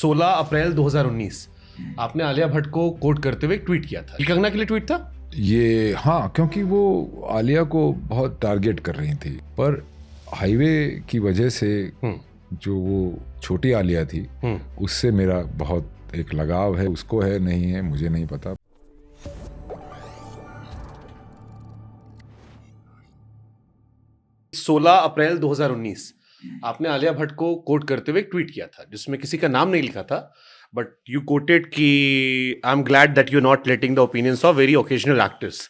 16 अप्रैल 2019 आपने आलिया भट्ट को कोट करते हुए एक ट्वीट किया था। ये कंगना के लिए ट्वीट था? ये हाँ, क्योंकि वो आलिया को बहुत टारगेट कर रही थी, पर हाईवे की वजह से जो वो छोटी आलिया थी उससे मेरा बहुत एक लगाव है। उसको है नहीं है मुझे नहीं पता। सोलह अप्रैल 2019 आपने आलिया भट्ट को कोट करते हुए एक ट्वीट किया था जिसमें किसी का नाम नहीं लिखा था, बट यू कोटेड कि I am glad that you not letting the opinions of very occasional actors.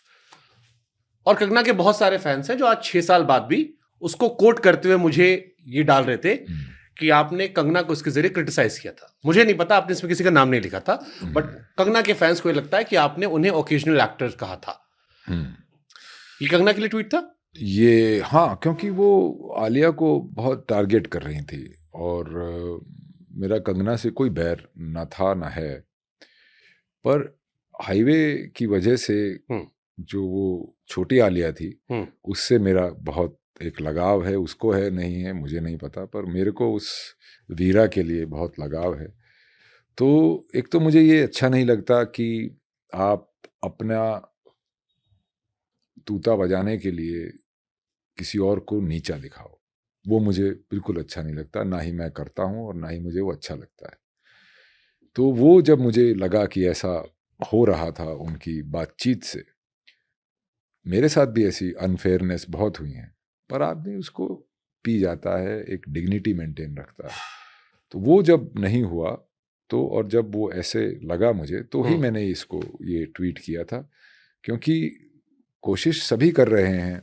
और कंगना के बहुत सारे फैंस हैं जो आज 6 साल बाद भी उसको कोट करते हुए मुझे ये डाल रहे थे कि आपने कंगना को इसके जरिए क्रिटिसाइज किया था। मुझे नहीं पता, आपने इसमें किसी का नाम नहीं लिखा था, बट कंगना के फैंस को ये लगता है कि आपने उन्हें ओकेजनल एक्टर्स कहा था। ये कंगना के लिए ट्वीट था? ये हाँ, क्योंकि वो आलिया को बहुत टारगेट कर रही थी और मेरा कंगना से कोई बैर ना था ना है, पर हाईवे की वजह से जो वो छोटी आलिया थी उससे मेरा बहुत एक लगाव है। उसको है नहीं है मुझे नहीं पता, पर मेरे को उस वीरा के लिए बहुत लगाव है। तो एक तो मुझे ये अच्छा नहीं लगता कि आप अपना तूता बजाने के लिए किसी और को नीचा दिखाओ। वो मुझे बिल्कुल अच्छा नहीं लगता, ना ही मैं करता हूँ और ना ही मुझे वो अच्छा लगता है। तो वो जब मुझे लगा कि ऐसा हो रहा था उनकी बातचीत से, मेरे साथ भी ऐसी अनफेयरनेस बहुत हुई हैं, पर आदमी उसको पी जाता है, एक डिग्निटी मेंटेन रखता है। तो वो जब नहीं हुआ तो, और जब वो ऐसे लगा मुझे, तो ही मैंने इसको ये ट्वीट किया था। क्योंकि कोशिश सभी कर रहे हैं,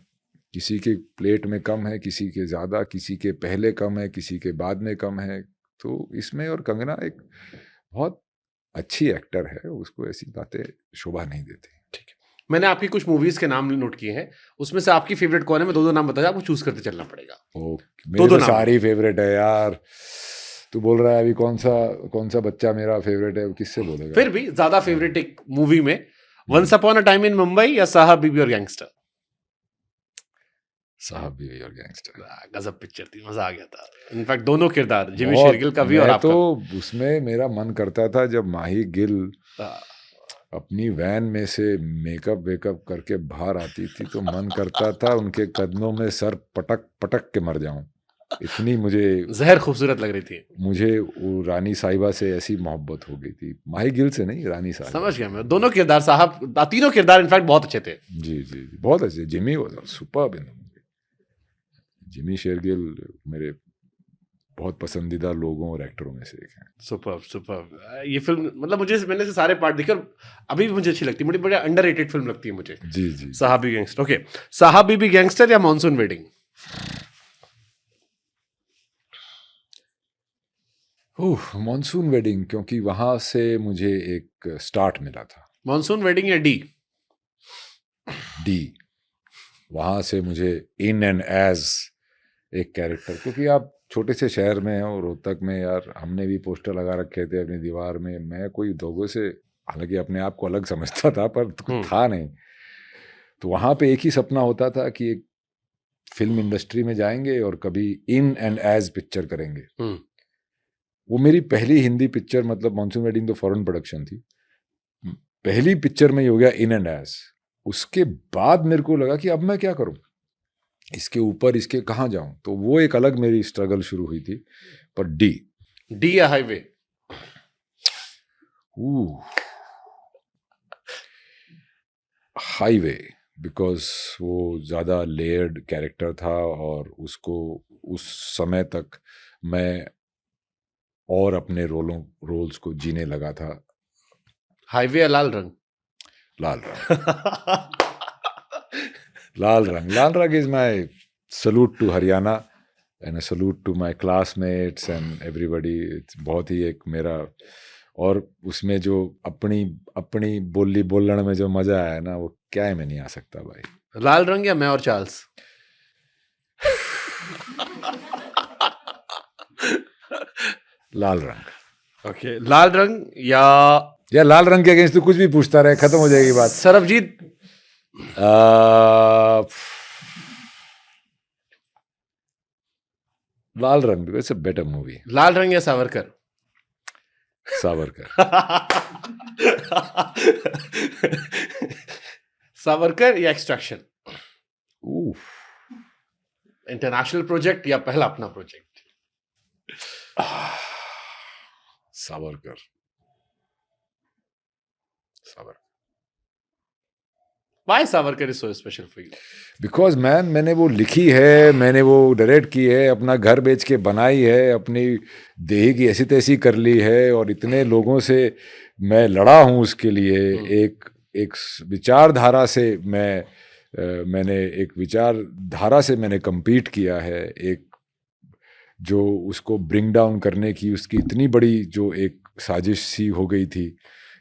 किसी के प्लेट में कम है, किसी के ज़्यादा, किसी के पहले कम है, किसी के बाद में कम है। तो इसमें और कंगना एक बहुत अच्छी एक्टर है, उसको ऐसी बातें शोभा नहीं देती। ठीक है, मैंने आपकी कुछ मूवीज के नाम नोट किए हैं, उसमें से आपकी फेवरेट कौन है? मैं दो नाम बताया, आपको चूज करते चलना पड़ेगा। ओके, मेरे दो तो नाम सारी फेवरेट है यार। तू बोल रहा है अभी कौन सा बच्चा मेरा फेवरेट है, किससे बोलेगा? फिर भी ज्यादा फेवरेट एक मूवी में once upon a time in Mumbai या साहब बीबी और गैंगस्टर? साहब भी और गैंगस्टर गजब पिक्चर थी, मजा आ गया था। इनफैक्ट दोनों किरदार, जिमी बहुत। शेरगिल का भी और मैं आपका तो उसमें मेरा मन करता था जब माही गिल अपनी वैन में से मेकअप वेकअप करके बाहर आती थी, तो मन करता था उनके कदमों में सर पटक पटक के मर जाऊं। इतनी मुझे जहर खूबसूरत लग रही थी। मुझे वो रानी साहिबा से ऐसी मोहब्बत हो गई थी, माही गिल से नहीं, रानी साहिबा। समझ गया मैं, दोनों किरदार साहब, तीनों किरदार इनफैक्ट बहुत अच्छे थे। जी जी जी, बहुत अच्छे। जिमी सुपर्ब इन। जिमी शेरगिल मेरे बहुत पसंदीदा लोगों और एक्टरों में से एक हैं। Superb superb. ये फिल्म मतलब मुझे, मैंने से सारे पार्ट देखे और अभी भी मुझे अच्छी लगती है। बड़ी अंडररेटेड फिल्म लगती है मुझे। जी जी। साहब बीबी गैंगस्टर। ओके, साहब बीबी गैंगस्टर या मॉनसून वेडिंग? मॉनसून वेडिंग, क्योंकि वहां से मुझे एक स्टार्ट मिला था। मॉनसून वेडिंग या डी? डी। वहां से मुझे इन एंड एज एक कैरेक्टर, क्योंकि आप छोटे से शहर में हैं और रोहतक में यार, हमने भी पोस्टर लगा रखे थे अपनी दीवार में। मैं कोई लोगों से, हालांकि अपने आप को अलग समझता था, पर था नहीं। तो वहां पे एक ही सपना होता था कि एक फिल्म इंडस्ट्री में जाएंगे और कभी इन एंड एज पिक्चर करेंगे। वो मेरी पहली हिंदी पिक्चर, मतलब मॉनसून वेडिंग तो फॉरेन प्रोडक्शन थी, पहली पिक्चर में ही हो गया इन एंड एज। उसके बाद मेरे को लगा कि अब मैं क्या करूं, इसके ऊपर इसके कहाँ जाऊं। तो वो एक अलग मेरी स्ट्रगल शुरू हुई थी। पर डी या हाईवे? हाईवे, बिकॉज वो ज़्यादा लेयर्ड कैरेक्टर था और उसको उस समय तक मैं और अपने रोल्स को जीने लगा था। हाईवे या लाल Rang? Laal Rang. Laal Rang is my salute to Haryana and a salute to my classmates and everybody. बहुत ही एक मेरा, और उसमें जो अपनी बोली बोलने में जो मजा आया ना, वो क्या है, मैं नहीं आ सकता भाई। लाल रंग या मैं और चार्ल्स? लाल रंग। ओके, लाल रंग या लाल रंग के अगेंस्ट तो कुछ भी पूछता रहे, खत्म हो जाएगी बात। सरबजीत? लाल रंग, इट्स अ बेटर मूवी। लाल रंग या सावरकर? सावरकर। सावरकर या एक्सट्रैक्शन? उफ, इंटरनेशनल प्रोजेक्ट या पहला अपना project? Savarkar. Savarkar. Why Savarkar is so special for you? Because मैंने वो लिखी है, मैंने वो डायरेक्ट की है, अपना घर बेच के बनाई है, अपनी देह की ऐसी तैसी कर ली है, और इतने लोगों से मैं लड़ा हूँ उसके लिए। एक विचारधारा से मैंने एक विचारधारा से मैंने compete किया है, एक जो उसको ब्रिंग डाउन करने की उसकी इतनी बड़ी जो एक साजिश सी हो गई थी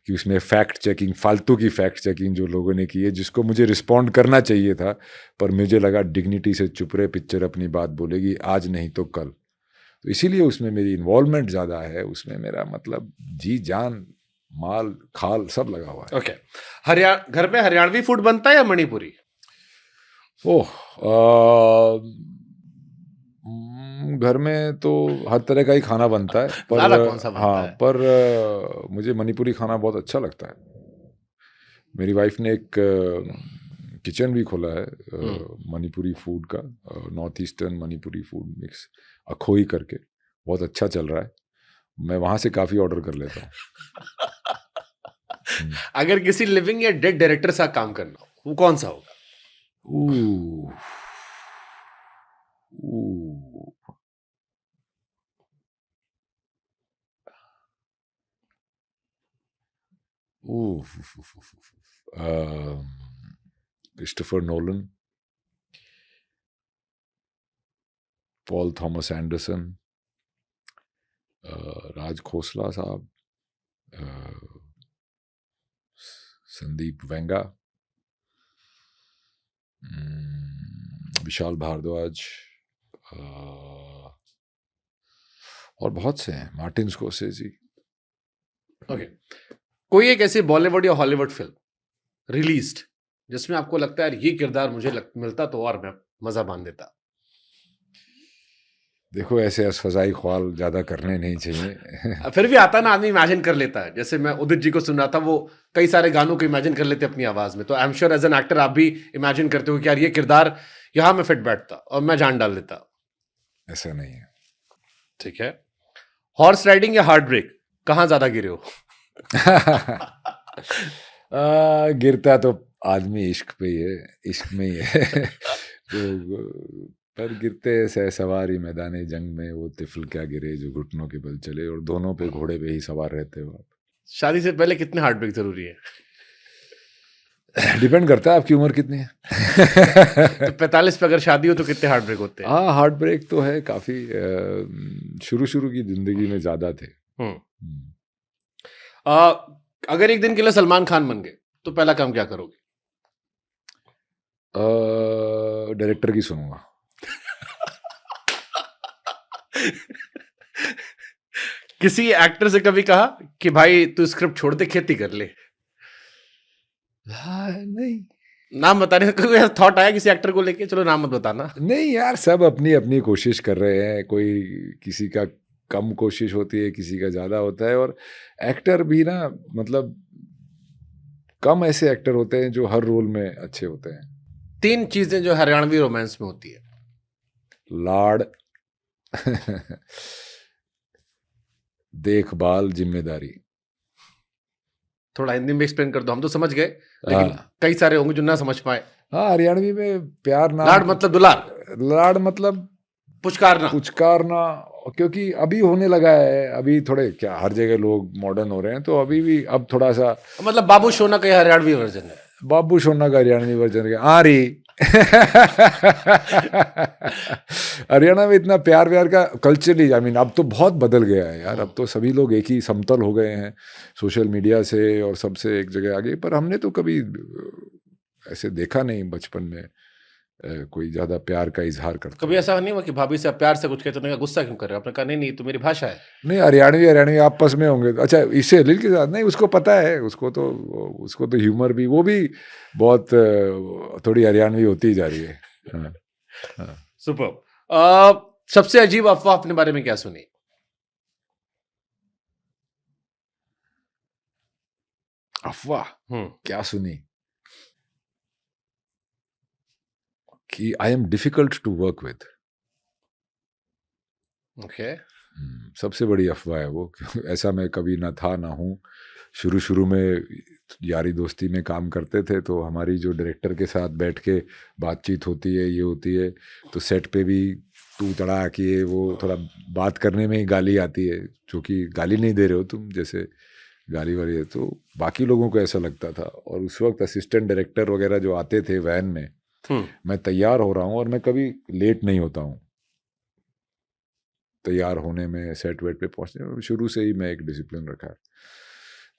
कि उसमें फैक्ट चेकिंग, फालतू की फैक्ट चेकिंग जो लोगों ने की है, जिसको मुझे रिस्पॉन्ड करना चाहिए था, पर मुझे लगा डिग्निटी से चुप रहे, पिक्चर अपनी बात बोलेगी, आज नहीं तो कल। तो इसीलिए उसमें मेरी इन्वॉल्वमेंट ज़्यादा है, उसमें मेरा मतलब जी जान माल खाल सब लगा हुआ है। ओके। घर में हरियाणवी फूड बनता है या मणिपुरी? घर में तो हर तरह का ही खाना बनता है, पर ज़्यादा कौन सा बनता है? पर मुझे मणिपुरी खाना बहुत अच्छा लगता है। मेरी वाइफ ने एक किचन भी खोला है मणिपुरी फूड का, north eastern Manipuri food mix, अखोई करके, बहुत अच्छा चल रहा है। मैं वहाँ से काफ़ी ऑर्डर कर लेता हूँ। अगर किसी लिविंग या डेड डायरेक्टर से काम करना हो, वो कौन सा होगा? Christopher Nolan, Paul Thomas Anderson, Raj Khosla साहब, संदीप वेंगा, विशाल भारद्वाज, और बहुत से हैं, मार्टिन स्कोर्सेज़ी। ओके। कोई एक ऐसी बॉलीवुड या हॉलीवुड फिल्म रिलीज्ड जिसमें आपको लगता है यार ये किरदार मुझे मिलता तो और मैं मजा बांध देता? देखो, ऐसे असफजाई ख्वाल ज़्यादा करने नहीं चाहिए। फिर भी आता ना, आदमी इमेजिन कर लेता है। जैसे मैं उदित जी को सुन रहा था, वो कई सारे गानों को इमेजिन कर लेते अपनी आवाज में, तो I am sure as an actor आप भी इमेजिन करते हो कि यार ये किरदार यहाँ में फिट बैठता और मैं जान डाल देता। ऐसा नहीं है। ठीक है। हॉर्स राइडिंग या हार्ट ब्रेक, कहाँ ज्यादा गिरे हो? गिरता तो आदमी इश्क पे ही है, इश्क में ही है। तो पर गिरते ऐसे सवारी मैदाने जंग में, वो तिफल क्या गिरे जो घुटनों के बल चले, और दोनों पे घोड़े पे ही सवार रहते हो आप। शादी से पहले कितने हार्ट ब्रेक जरूरी है? डिपेंड करता है आपकी उम्र कितनी है। तो 45 पे अगर शादी हो तो कितने हार्ट ब्रेक होते हैं? हाँ, हार्ट ब्रेक तो है काफी, शुरू की जिंदगी में ज्यादा थे। अगर एक दिन के लिए सलमान खान बन गए तो पहला काम क्या करोगे? डायरेक्टर की सुनूंगा। किसी एक्टर से कभी कहा कि भाई तू स्क्रिप्ट छोड़ दे, खेती कर ले? नहीं, नाम बताने का कोई थॉट आया किसी एक्टर को लेके? चलो नाम मत बताना। नहीं यार, सब अपनी अपनी कोशिश कर रहे हैं, कोई किसी का कम कोशिश होती है, किसी का ज़्यादा होता है, और एक्टर भी ना, मतलब कम ऐसे एक्टर होते हैं जो हर रोल में अच्छे होते हैं। 3 चीजें जो हरियाणवी रोमांस में होती है। लाड़, देखभाल, जिम्मेदारी। थोड़ा हिंदी में एक्सप्लेन कर दो, हम तो समझ गए लेकिन कई सारे होंगे जो ना समझ पाए। हाँ, हरियाणवी में प्यार नाम, लाड़ मतलब दुलार, लाड़ मतलब पुचकारना, क्योंकि अभी होने लगा है, अभी थोड़े क्या हर जगह लोग मॉडर्न हो रहे हैं, तो अभी भी अब थोड़ा सा, मतलब बाबू सोना का हरियाणवी वर्जन है। बाबू सोना का हरियाणवी वर्जन है। आ रही हरियाणा में इतना प्यार व्यार का कल्चरली, आई मीन अब तो बहुत बदल गया है यार, अब तो सभी लोग एक ही समतल हो गए हैं सोशल मीडिया से, और सबसे एक जगह आ गए, पर हमने तो कभी ऐसे देखा नहीं बचपन में कोई ज्यादा प्यार का इजहार करता। कभी ऐसा नहीं हुआ कि भाभी से प्यार से कुछ कहते तो गुस्सा क्यों कर रहे हो? आपने कहा नहीं तो मेरी भाषा है। नहीं, हरियाणवी आपस में होंगे। अच्छा, इससे अनिल के साथ नहीं, उसको पता है, उसको तो ह्यूमर भी, वो भी बहुत थोड़ी हरियाणवी होती जा रही है। हाँ। सुपर। सबसे अजीब अफवाह अपने बारे में क्या सुनी? अफवाह हम्म, क्या सुनी कि I am difficult to work with. Okay. सबसे बड़ी अफवाह है वो। ऐसा मैं कभी ना था ना हूँ। शुरू शुरू में यारी दोस्ती में काम करते थे तो हमारी जो डायरेक्टर के साथ बैठ के बातचीत होती है ये होती है, तो सेट पे भी तू तड़ा किए वो थोड़ा बात करने में ही गाली आती है, जो कि गाली नहीं दे रहे हो तुम, जैसे गाली वाली है। तो बाकी लोगों को ऐसा लगता था। और उस वक्त असिस्टेंट डायरेक्टर वगैरह जो आते थे वैन में, हम्म, मैं तैयार हो रहा हूँ और मैं कभी लेट नहीं होता हूँ तैयार होने में, सेट वेट पे पहुंचने में। शुरू से ही मैं एक डिसिप्लिन रखा है।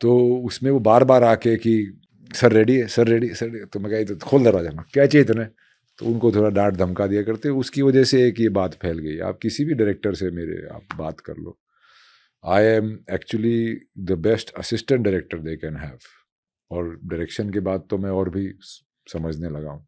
तो उसमें वो बार बार आके कि सर रेडी है, सर रेडी, सर ready है। तो मैं कही तो खोल दरवाजा, मैं क्या चाहिए तुम्हें। तो उनको थोड़ा डांट धमका दिया करते। उसकी वजह से एक ये बात फैल गई। आप किसी भी डायरेक्टर से मेरे आप बात कर लो, I am actually the best assistant director they can have. और डायरेक्शन के बाद तो मैं और भी समझने लगा हूँ।